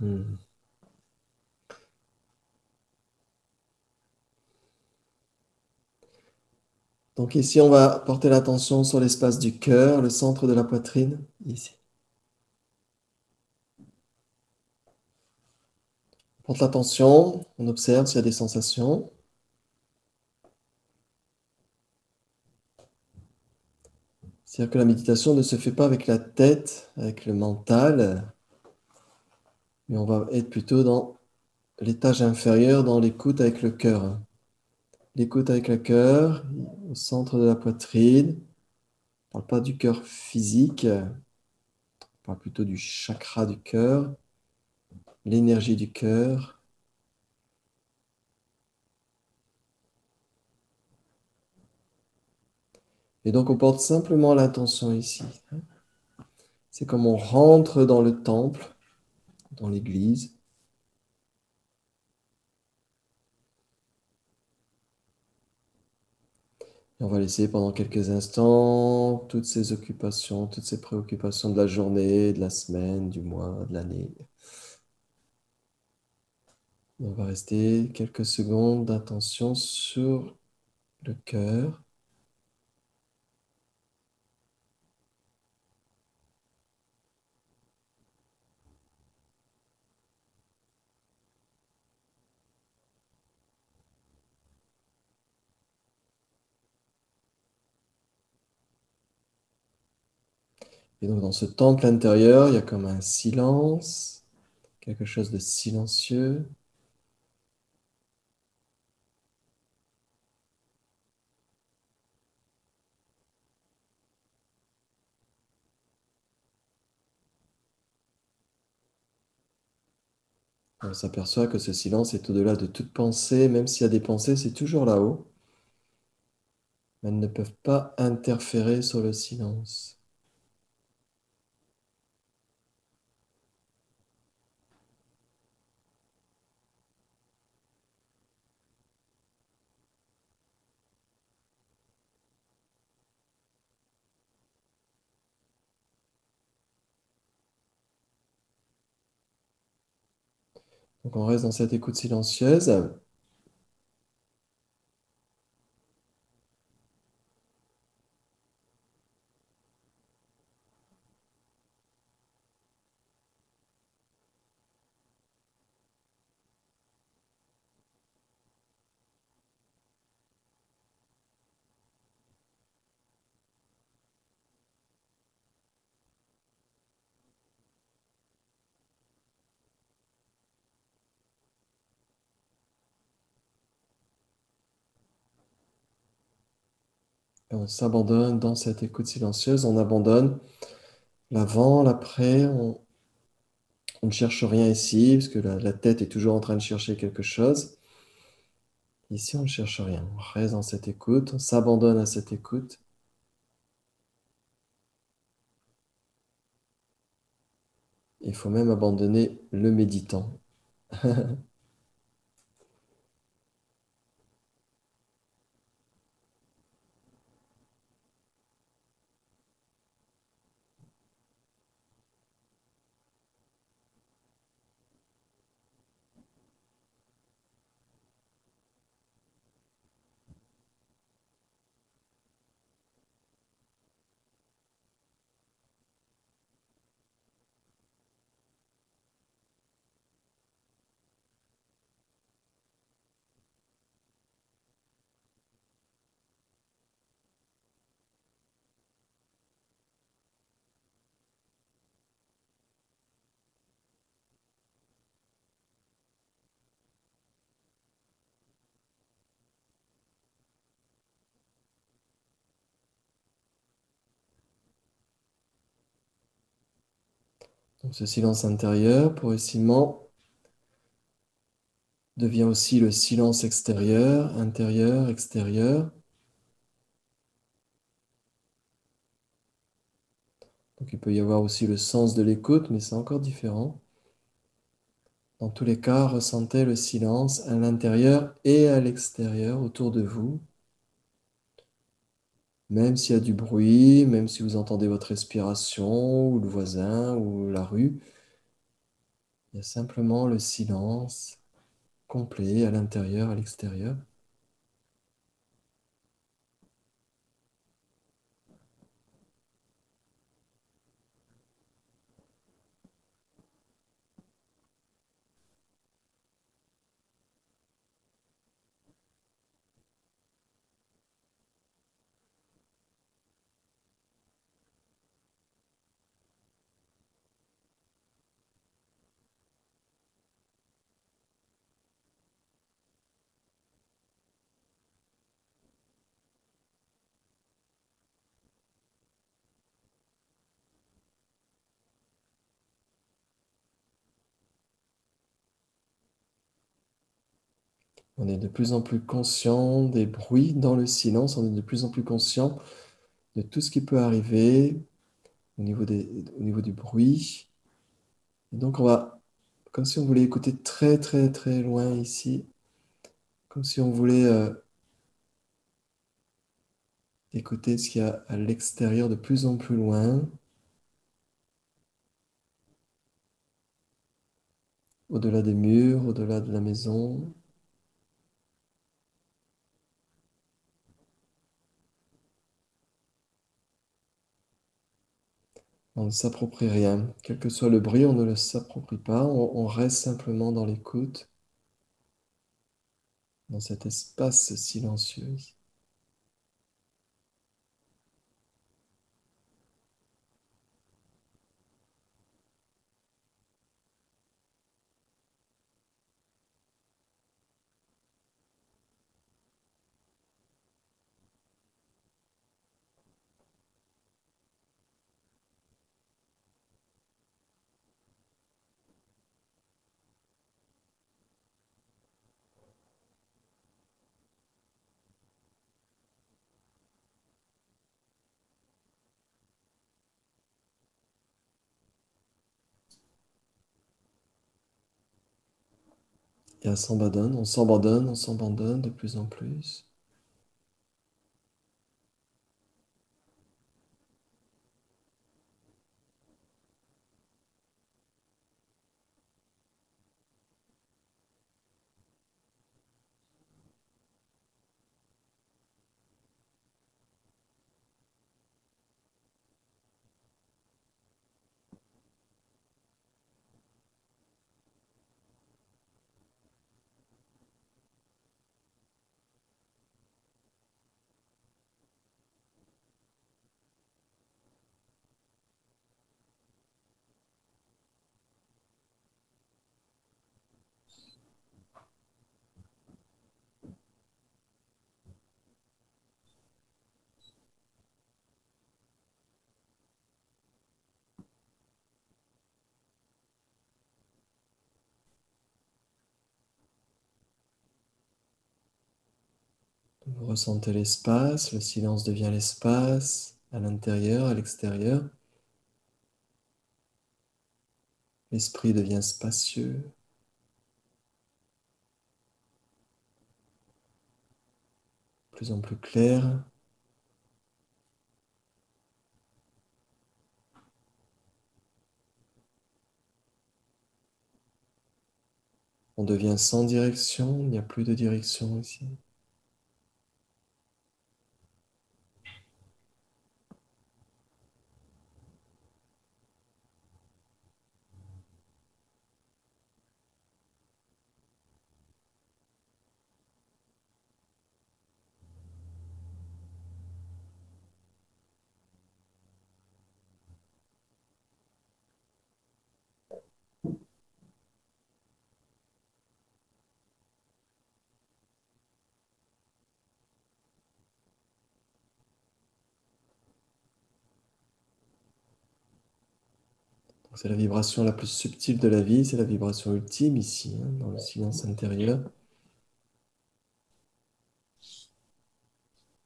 Hmm. Donc ici, on va porter l'attention sur l'espace du cœur, le centre de la poitrine, ici. On porte l'attention, on observe s'il y a des sensations. C'est-à-dire que la méditation ne se fait pas avec la tête, avec le mental, mais on va être plutôt dans l'étage inférieur, dans l'écoute avec le cœur. L'écoute avec le cœur, au centre de la poitrine. On ne parle pas du cœur physique, on parle plutôt du chakra du cœur, l'énergie du cœur. Et donc on porte simplement l'attention ici. C'est comme on rentre dans le temple, dans l'église. Et on va laisser pendant quelques instants toutes ces occupations, toutes ces préoccupations de la journée, de la semaine, du mois, de l'année. On va rester quelques secondes d'attention sur le cœur. Et donc dans ce temple intérieur, il y a comme un silence, quelque chose de silencieux. On s'aperçoit que ce silence est au-delà de toute pensée, même s'il y a des pensées, c'est toujours là-haut. Mais elles ne peuvent pas interférer sur le silence. Donc on reste dans cette écoute silencieuse. Et on s'abandonne dans cette écoute silencieuse. On abandonne l'avant, l'après. On ne cherche rien ici, parce que la tête est toujours en train de chercher quelque chose. Ici, on ne cherche rien. On reste dans cette écoute. On s'abandonne à cette écoute. Il faut même abandonner le méditant. Donc ce silence intérieur, progressivement, devient aussi le silence extérieur, intérieur, extérieur. Donc il peut y avoir aussi le sens de l'écoute, mais c'est encore différent. Dans tous les cas, ressentez le silence à l'intérieur et à l'extérieur autour de vous. Même s'il y a du bruit, même si vous entendez votre respiration, ou le voisin, ou la rue, Il y a simplement le silence complet à l'intérieur, à l'extérieur. On est de plus en plus conscient des bruits dans le silence, on est de plus en plus conscient de tout ce qui peut arriver au niveau du bruit. Et donc on va, comme si on voulait écouter très très très loin ici, comme si on voulait écouter ce qu'il y a à l'extérieur de plus en plus loin, au-delà des murs, au-delà de la maison. On ne s'approprie rien. Quel que soit le bruit, on ne le s'approprie pas. On reste simplement dans l'écoute, dans cet espace silencieux. Et on s'abandonne de plus en plus. Vous ressentez l'espace, le silence devient l'espace, à l'intérieur, à l'extérieur. L'esprit devient spacieux, de plus en plus clair. On devient sans direction, il n'y a plus de direction ici. C'est la vibration la plus subtile de la vie, c'est la vibration ultime ici, hein, dans le silence intérieur.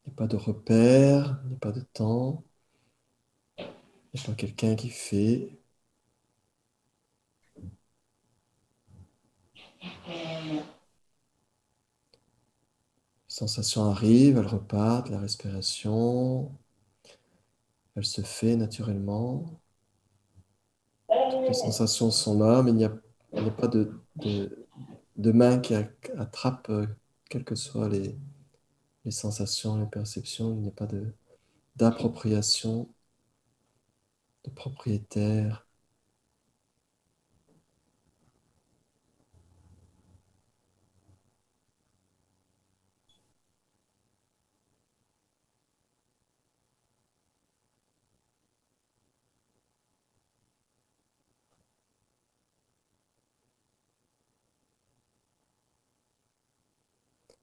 Il n'y a pas de repère, il n'y a pas de temps, il n'y a pas quelqu'un qui fait. Les sensations arrivent, elles repartent, la respiration, elle se fait naturellement. Toutes les sensations sont là, mais il n'y a Il n'y a pas de main qui attrape, quelles que soient les sensations, les perceptions. Il n'y a pas d'appropriation, de propriétaire.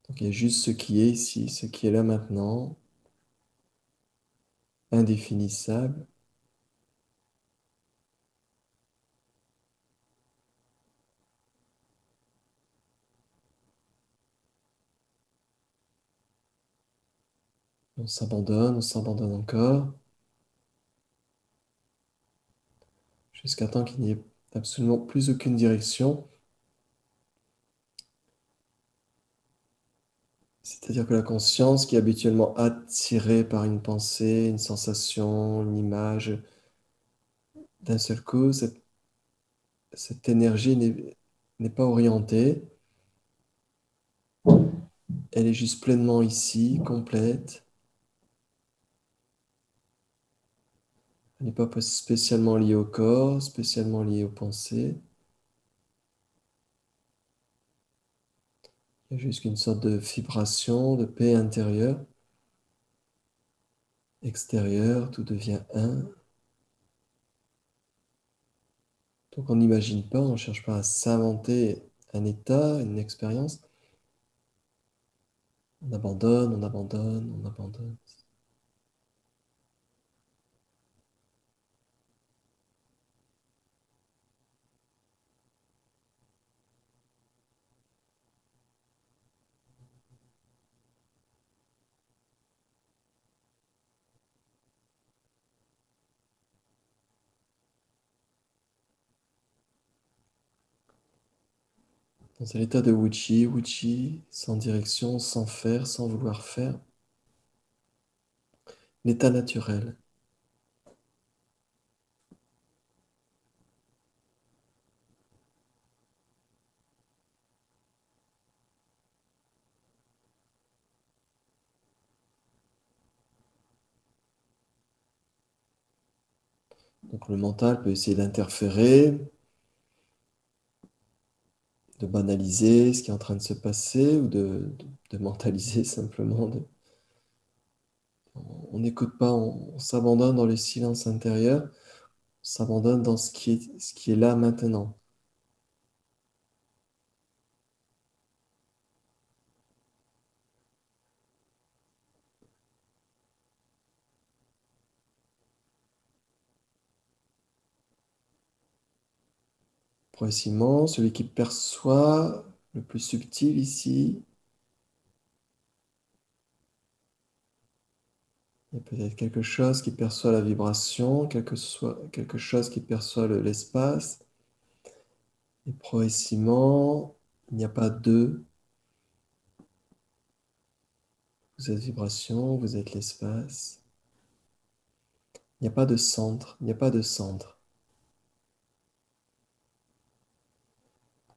Donc il y a juste ce qui est ici, ce qui est là maintenant, indéfinissable. On s'abandonne encore, jusqu'à temps qu'il n'y ait absolument plus aucune direction. C'est-à-dire que la conscience qui est habituellement attirée par une pensée, une sensation, une image, d'un seul coup, cette énergie n'est pas orientée, elle est juste pleinement ici, complète. Elle n'est pas spécialement liée au corps, spécialement liée aux pensées. Il y a juste une sorte de vibration, de paix intérieure, extérieure, tout devient un. Donc on n'imagine pas, on ne cherche pas à s'inventer un état, une expérience. On abandonne, on abandonne, on abandonne. Dans un état de Wuchi, Wuchi, sans direction, sans faire, sans vouloir faire. L'état naturel. Donc le mental peut essayer d'interférer, de banaliser ce qui est en train de se passer ou de mentaliser simplement. On n'écoute pas, on s'abandonne dans le silence intérieur, on s'abandonne dans ce qui est là maintenant. Progressivement, celui qui perçoit le plus subtil ici, il y a peut-être quelque chose qui perçoit la vibration, quelque chose qui perçoit l'espace. Et progressivement, il n'y a pas deux. Vous êtes vibration, vous êtes l'espace. Il n'y a pas de centre, il n'y a pas de centre.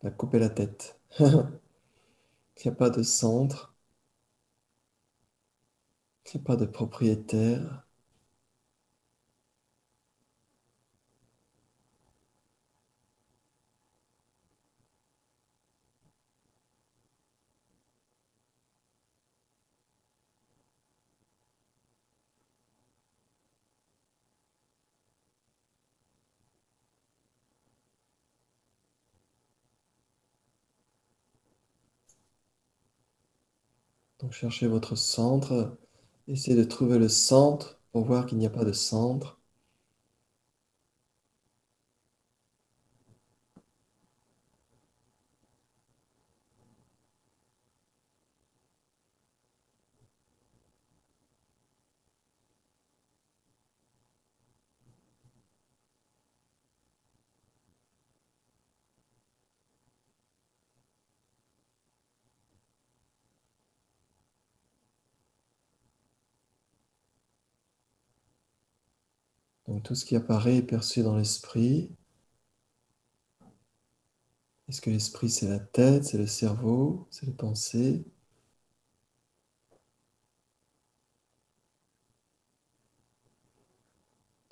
On a coupé la tête. Il n'y a pas de centre, il n'y a pas de propriétaire. Donc cherchez votre centre, essayez de trouver le centre pour voir qu'il n'y a pas de centre. Donc tout ce qui apparaît est perçu dans l'esprit. Est-ce que l'esprit, c'est la tête, c'est le cerveau, c'est les pensées?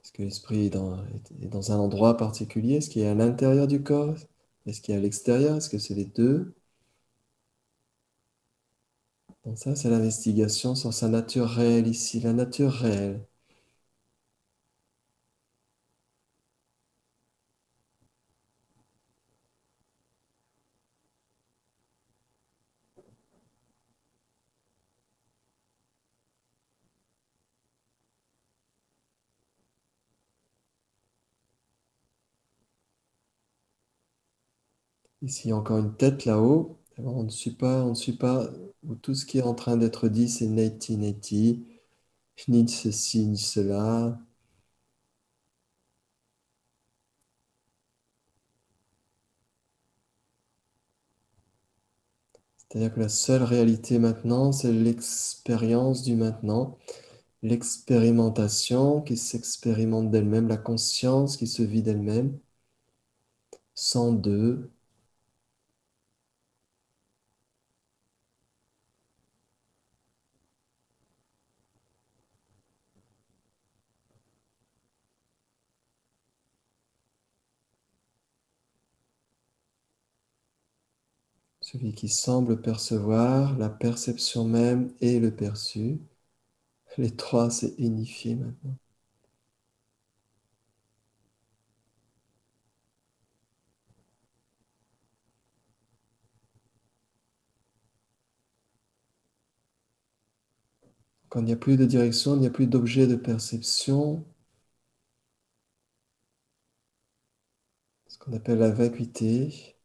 Est-ce que l'esprit est dans un endroit particulier? Est-ce qu'il est à l'intérieur du corps? Est-ce qu'il est à l'extérieur? Est-ce que c'est les deux? Donc ça, c'est l'investigation sur sa nature réelle ici, la nature réelle. Ici, il y a encore une tête là-haut. Alors, on ne suit pas, où tout ce qui est en train d'être dit, c'est neti neti, ni ceci, ni cela. C'est-à-dire que la seule réalité maintenant, c'est l'expérience du maintenant, l'expérimentation qui s'expérimente d'elle-même, la conscience qui se vit d'elle-même, sans deux. Celui qui semble percevoir, la perception même et le perçu. Les trois, c'est unifié maintenant. Quand il n'y a plus de direction, il n'y a plus d'objet de perception, ce qu'on appelle la vacuité.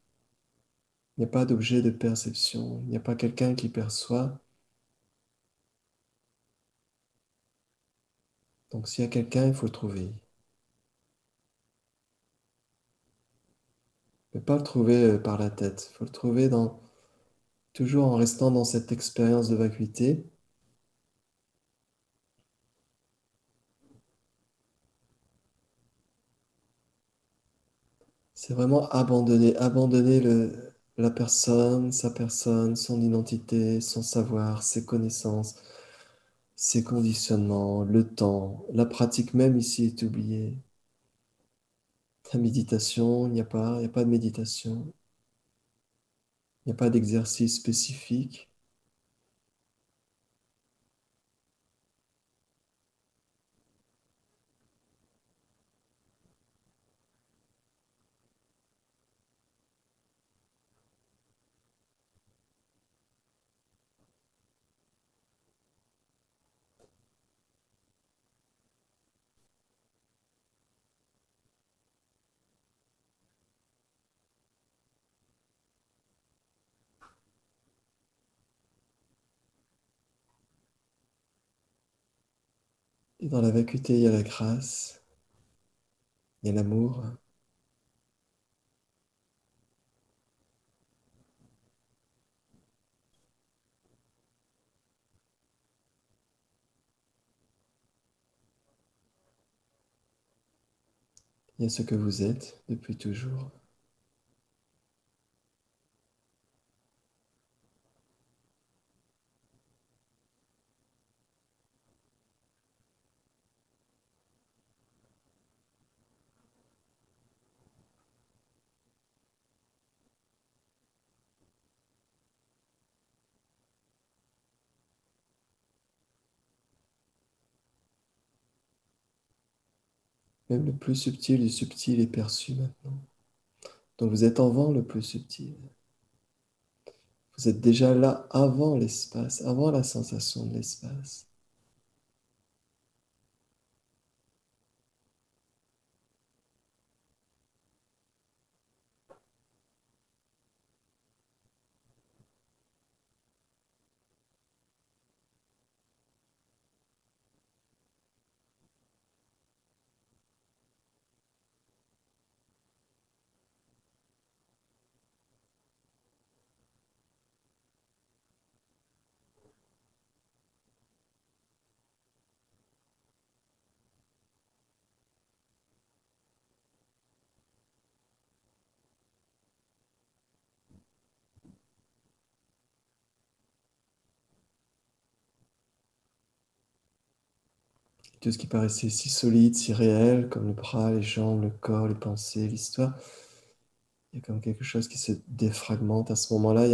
Il n'y a pas d'objet de perception, il n'y a pas quelqu'un qui perçoit. Donc s'il y a quelqu'un, il faut le trouver. Ne pas le trouver par la tête, il faut le trouver toujours en restant dans cette expérience de vacuité. C'est vraiment abandonner la personne, son identité, son savoir, ses connaissances, ses conditionnements, le temps, la pratique même ici est oubliée. La méditation, il n'y a pas de méditation, il n'y a pas d'exercice spécifique. Et dans la vacuité, il y a la grâce, il y a l'amour, il y a ce que vous êtes depuis toujours. Même le plus subtil du subtil est perçu maintenant. Donc vous êtes avant le plus subtil. Vous êtes déjà là avant l'espace, avant la sensation de l'espace. Tout ce qui paraissait si solide, si réel, comme le bras, les jambes, le corps, les pensées, l'histoire, il y a comme quelque chose qui se défragmente. À ce moment-là, il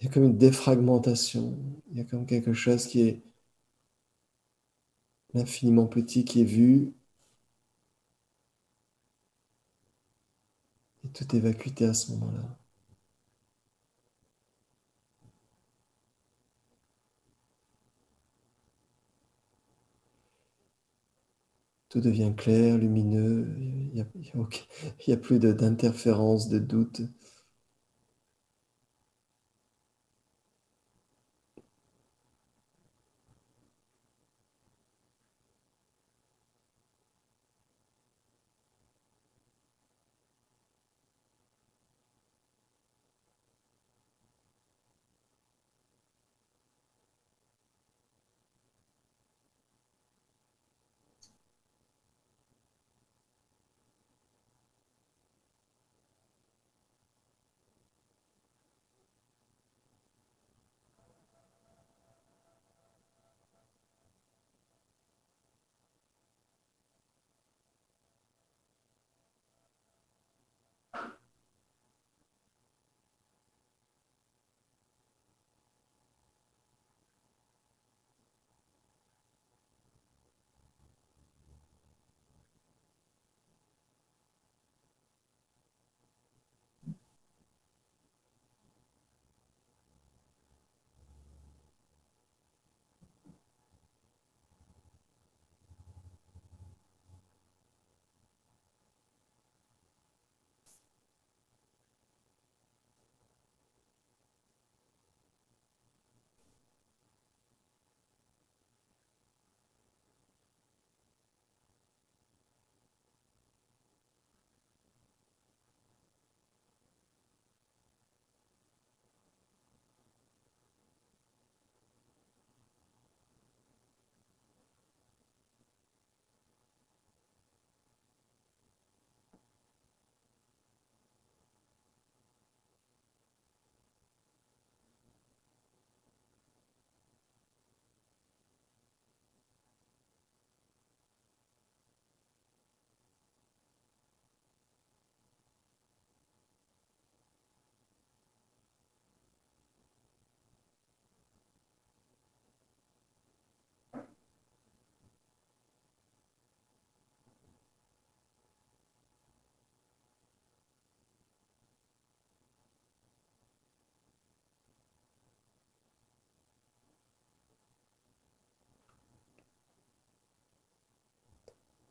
y a comme une défragmentation. Il y a comme quelque chose qui est l'infiniment petit, qui est vu, et tout est vacuité à ce moment-là. Tout devient clair, lumineux, il y a plus d'interférence, de doute.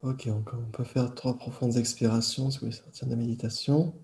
Ok, on peut faire 3 profondes expirations si vous voulez sortir de la méditation.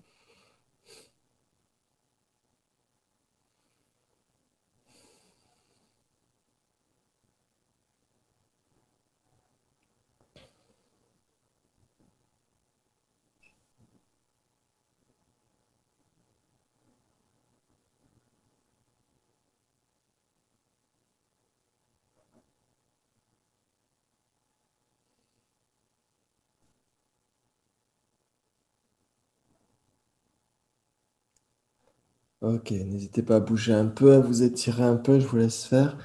Ok, n'hésitez pas à bouger un peu, à vous étirer un peu, je vous laisse faire.